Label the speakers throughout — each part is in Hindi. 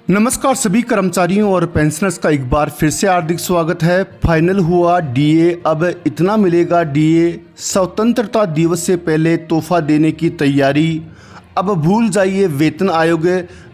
Speaker 1: नमस्कार सभी कर्मचारियों और पेंशनर्स का एक बार फिर से हार्दिक स्वागत है। फाइनल हुआ डीए। अब इतना मिलेगा डीए। स्वतंत्रता दिवस से पहले तोहफा देने की तैयारी। अब भूल जाइए वेतन आयोग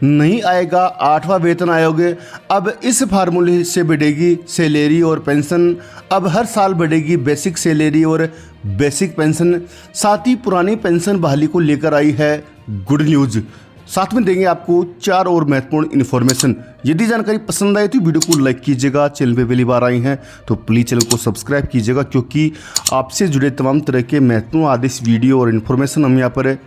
Speaker 1: नहीं आएगा, 8वां वेतन आयोग। अब इस फार्मूले से बढ़ेगी सैलरी और पेंशन। अब हर साल बढ़ेगी बेसिक सैलरी और बेसिक पेंशन। साथ ही पुरानी पेंशन बहाली को लेकर आई है गुड न्यूज़। साथ में देंगे आपको 4 और महत्वपूर्ण इन्फॉर्मेशन। यदि जानकारी पसंद आए तो वीडियो को लाइक कीजिएगा। चैनल पे पहली बार आई हैं तो प्लीज़ चैनल को सब्सक्राइब कीजिएगा, क्योंकि आपसे जुड़े तमाम तरह के महत्वपूर्ण आदेश वीडियो और इन्फॉर्मेशन हम यहाँ पर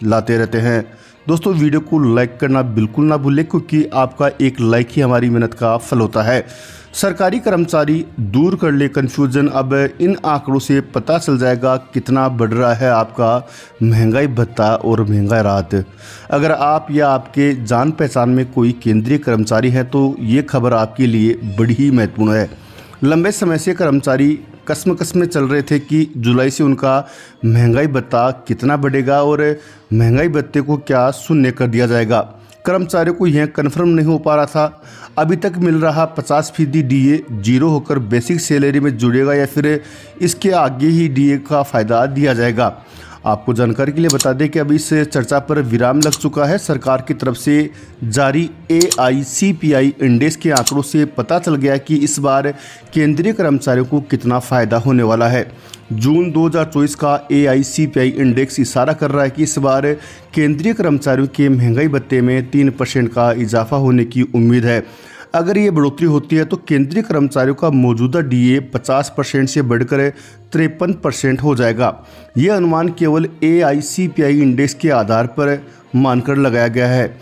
Speaker 1: लाते रहते हैं। दोस्तों वीडियो को लाइक करना बिल्कुल ना भूलें, क्योंकि आपका एक लाइक ही हमारी मेहनत का फल होता है। सरकारी कर्मचारी दूर कर ले कन्फ्यूजन। अब इन आंकड़ों से पता चल जाएगा कितना बढ़ रहा है आपका महंगाई भत्ता और महंगाई राहत। अगर आप या आपके जान पहचान में कोई केंद्रीय कर्मचारी है तो ये खबर आपके लिए बड़ी ही महत्वपूर्ण है। लंबे समय से कर्मचारी कसम में चल रहे थे कि जुलाई से उनका महंगाई भत्ता कितना बढ़ेगा और महंगाई भत्ते को क्या शून्य कर दिया जाएगा। कर्मचारियों को यह कन्फर्म नहीं हो पा रहा था। अभी तक मिल रहा 50% डीए जीरो होकर बेसिक सैलरी में जुड़ेगा या फिर इसके आगे ही डीए का फ़ायदा दिया जाएगा। आपको जानकारी के लिए बता दें कि अभी इस चर्चा पर विराम लग चुका है। सरकार की तरफ से जारी AICPI इंडेक्स के आंकड़ों से पता चल गया कि इस बार केंद्रीय कर्मचारियों को कितना फ़ायदा होने वाला है। जून 2024 का AICPI इंडेक्स इशारा कर रहा है कि इस बार केंद्रीय कर्मचारियों के महंगाई भत्ते में 3% का इजाफा होने की उम्मीद है। अगर ये बढ़ोतरी होती है तो केंद्रीय कर्मचारियों का मौजूदा डीए 50% से बढ़कर 53% हो जाएगा। ये अनुमान केवल AICPI इंडेक्स के आधार पर मानकर लगाया गया है।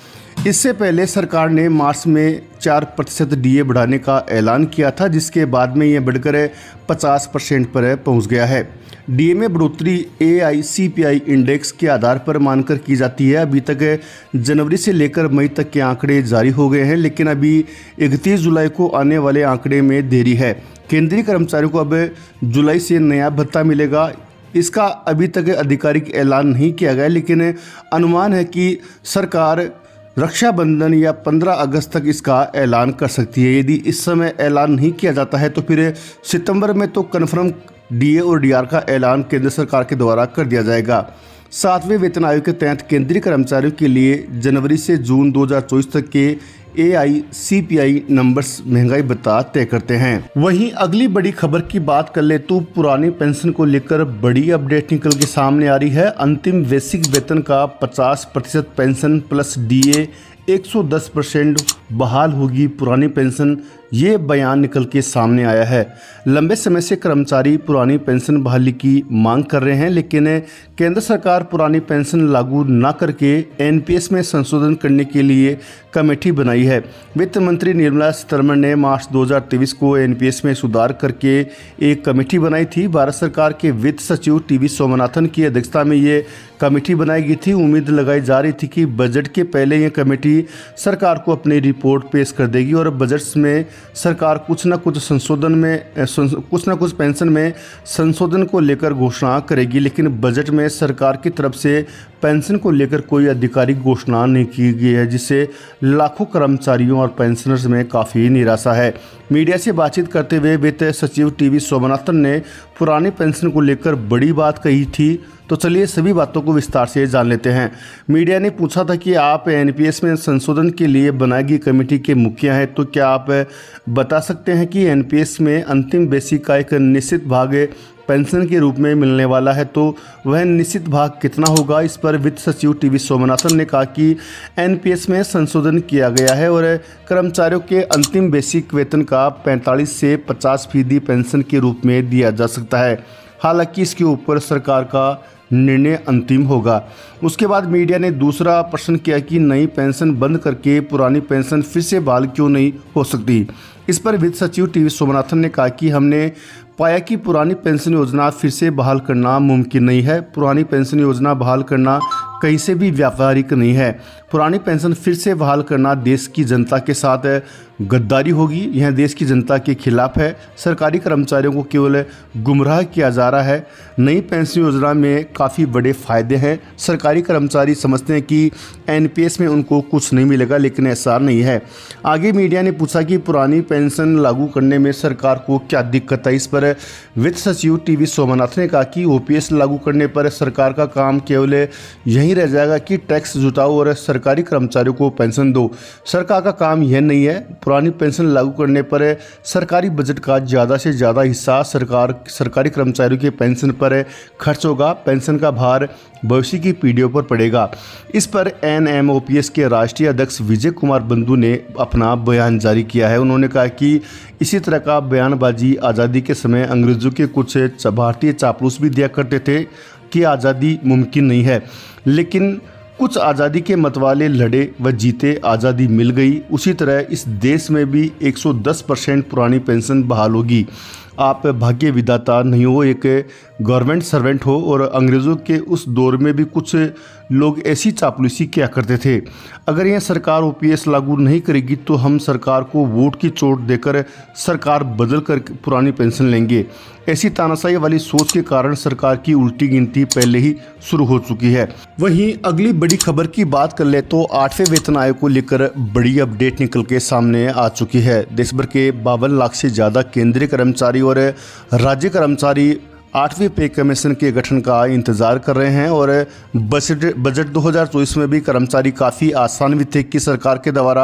Speaker 1: इससे पहले सरकार ने मार्च में 4% डीए बढ़ाने का ऐलान किया था, जिसके बाद में ये बढ़कर 50% पर पहुंच गया है। डीए में बढ़ोतरी AICPI इंडेक्स के आधार पर मानकर की जाती है। अभी तक जनवरी से लेकर मई तक के आंकड़े जारी हो गए हैं, लेकिन अभी 31 जुलाई को आने वाले आंकड़े में देरी है। केंद्रीय कर्मचारियों को अब जुलाई से नया भत्ता मिलेगा। इसका अभी तक आधिकारिक ऐलान नहीं किया गया, लेकिन अनुमान है कि सरकार रक्षाबंधन या 15 अगस्त तक इसका ऐलान कर सकती है। यदि इस समय ऐलान नहीं किया जाता है तो फिर सितंबर में तो कन्फर्म डीए और डीआर का ऐलान केंद्र सरकार के द्वारा कर दिया जाएगा। 7वें वेतन आयोग के तहत केंद्रीय कर्मचारियों के लिए जनवरी से जून 2024 तक के AICPI नंबर्स महंगाई भत्ता तय करते हैं। वहीं अगली बड़ी खबर की बात कर ले तो पुरानी पेंशन को लेकर बड़ी अपडेट निकल के सामने आ रही है। अंतिम बेसिक वेतन का 50% पेंशन प्लस डीए 110% बहाल होगी पुरानी पेंशन। ये बयान निकल के सामने आया है। लंबे समय से कर्मचारी पुरानी पेंशन बहाली की मांग कर रहे हैं, लेकिन केंद्र सरकार पुरानी पेंशन लागू न करके NPS में संशोधन करने के लिए कमेटी बनाई है। वित्त मंत्री निर्मला सीतारमण ने मार्च 2023 को NPS में सुधार करके एक कमेटी बनाई थी। भारत सरकार के वित्त सचिव TV सोमनाथन की अध्यक्षता में ये कमेटी बनाई गई थी। उम्मीद लगाई जा रही थी कि बजट के पहले ये कमेटी सरकार को अपनी रिपोर्ट पेश कर देगी और बजट में सरकार कुछ न कुछ पेंशन में संशोधन को लेकर घोषणा करेगी। लेकिन बजट में सरकार की तरफ से पेंशन को लेकर कोई आधिकारिक घोषणा नहीं की गई है, जिससे लाखों कर्मचारियों और पेंशनर्स में काफ़ी निराशा है। मीडिया से बातचीत करते हुए वित्त सचिव TV सोमनाथन ने पुरानी पेंशन को लेकर बड़ी बात कही थी। तो चलिए सभी बातों को विस्तार से जान लेते हैं। मीडिया ने पूछा था कि आप NPS में संशोधन के लिए बनाई गई कमेटी के मुखिया हैं, तो क्या आप बता सकते हैं कि NPS में अंतिम बेसिक का एक निश्चित भाग पेंशन के रूप में मिलने वाला है, तो वह निश्चित भाग कितना होगा? इस पर वित्त सचिव TV सोमनाथन ने कहा कि NPS में संशोधन किया गया है और कर्मचारियों के अंतिम बेसिक वेतन का 45 से 50% पेंशन के रूप में दिया जा सकता है। हालांकि इसके ऊपर सरकार का निर्णय अंतिम होगा। उसके बाद मीडिया ने दूसरा प्रश्न किया कि नई पेंशन बंद करके पुरानी पेंशन फिर से बहाल क्यों नहीं हो सकती। इस पर वित्त सचिव TV सोमनाथन ने कहा कि हमने पाया कि पुरानी पेंशन योजना फिर से बहाल करना मुमकिन नहीं है। पुरानी पेंशन योजना बहाल करना कहीं से भी व्यावहारिक नहीं है। पुरानी पेंशन फिर से बहाल करना देश की जनता के साथ गद्दारी होगी। यह देश की जनता के खिलाफ है। सरकारी कर्मचारियों को केवल गुमराह किया जा रहा है। नई पेंशन योजना में काफ़ी बड़े फायदे हैं। सरकारी कर्मचारी समझते हैं कि एनपीएस में उनको कुछ नहीं मिलेगा, लेकिन ऐसा नहीं है। आगे मीडिया ने पूछा कि पुरानी पेंशन लागू करने में सरकार को क्या दिक्कत है। इस पर वित्त सचिव टीवी सोमनाथ ने कहा कि ओपीएस लागू करने पर सरकार का काम केवल यही रह जाएगा कि टैक्स जुटाओ और सरकारी कर्मचारियों को पेंशन दो। सरकार का काम यह नहीं है। पुरानी पेंशन लागू करने पर सरकारी बजट का ज़्यादा से ज़्यादा हिस्सा सरकारी कर्मचारियों के पेंशन पर खर्च होगा। पेंशन का भार भविष्य की पीढ़ियों पर पड़ेगा। इस पर एनएमओपीएस के राष्ट्रीय अध्यक्ष विजय कुमार बंधु ने अपना बयान जारी किया है। उन्होंने कहा कि इसी तरह का बयानबाजी आज़ादी के समय अंग्रेज़ों के कुछ भारतीय चापलूस भी दिया करते थे कि आज़ादी मुमकिन नहीं है, लेकिन कुछ आज़ादी के मतवाले लड़े व जीते, आज़ादी मिल गई। उसी तरह इस देश में भी 110% पुरानी पेंशन बहाल होगी। आप भाग्य विधाता नहीं हो, एक गवर्नमेंट सर्वेंट हो। और अंग्रेज़ों के उस दौर में भी कुछ लोग ऐसी चापलूसी किया करते थे। अगर यह सरकार ओपीएस लागू नहीं करेगी तो हम सरकार को वोट की चोट देकर सरकार बदल कर पुरानी पेंशन लेंगे। ऐसी तानाशाही वाली सोच के कारण सरकार की उल्टी गिनती पहले ही शुरू हो चुकी है। वहीं अगली बड़ी खबर की बात कर ले तो 8वें वेतन आयोग को लेकर बड़ी अपडेट निकल के सामने आ चुकी है। देश भर के 52 लाख से ज़्यादा केंद्रीय कर्मचारी और राज्य कर्मचारी 8वें पे कमीशन के गठन का इंतज़ार कर रहे हैं। और बजट 2024 में भी कर्मचारी काफ़ी आसान्वित थे कि सरकार के द्वारा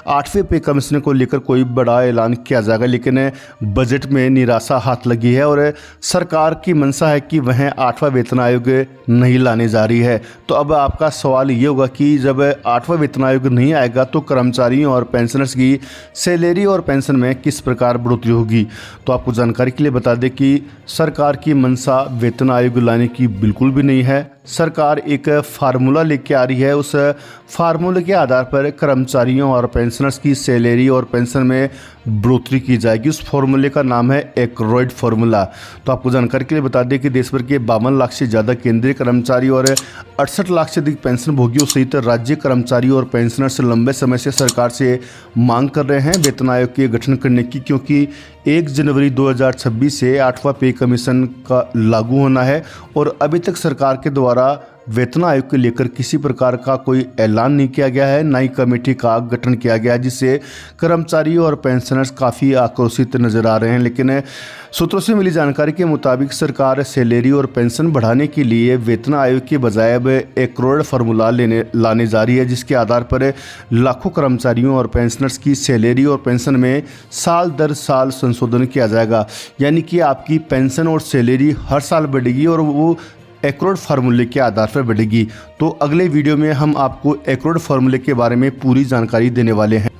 Speaker 1: 8वें पे कमीशन को लेकर कोई बड़ा ऐलान किया जाएगा, लेकिन बजट में निराशा हाथ लगी है और सरकार की मंशा है कि वह 8वां वेतन आयोग नहीं लाने जा रही है। तो अब आपका सवाल ये होगा कि जब 8वां वेतन आयोग नहीं आएगा तो कर्मचारियों और पेंशनर्स की सैलरी और पेंशन में किस प्रकार बढ़ोतरी होगी। तो आपको जानकारी के लिए बता दें कि सरकार की मंशा वेतन आयोग लाने की बिल्कुल भी नहीं है। सरकार एक फार्मूला लेके आ रही है। उस फार्मूले के आधार पर कर्मचारियों और पेंशनर्स की सैलरी और पेंशन में बढ़ोतरी की जाएगी। उस फार्मूले का नाम है एक्रोइड फार्मूला। तो आपको जानकारी के लिए बता दें कि देश भर के 52 लाख से ज़्यादा केंद्रीय कर्मचारी और 68 लाख से अधिक पेंशन भोगियों सहित राज्य कर्मचारी और पेंशनर्स लंबे समय से सरकार से मांग कर रहे हैं वेतन आयोग के गठन करने की, क्योंकि 1 जनवरी 2026 से 8वां पे कमीशन का लागू होना है और अभी तक सरकार के द्वारा वेतन आयोग को लेकर किसी प्रकार का कोई ऐलान नहीं किया गया है, ना ही कमेटी का गठन किया गया है, जिससे कर्मचारी और पेंशनर्स काफ़ी आक्रोशित नजर आ रहे हैं। लेकिन सूत्रों से मिली जानकारी के मुताबिक सरकार सैलरी और पेंशन बढ़ाने के लिए वेतन आयोग के बजाय अब एक्रोइड फार्मूला लाने जा रही है, जिसके आधार पर लाखों कर्मचारियों और पेंशनर्स की सैलरी और पेंशन में साल दर साल संशोधन किया जाएगा। यानी कि आपकी पेंशन और सैलरी हर साल बढ़ेगी और वो एक्रोइड फार्मूले के आधार पर बढ़ेगी। तो अगले वीडियो में हम आपको एक्रोइड फार्मूले के बारे में पूरी जानकारी देने वाले हैं।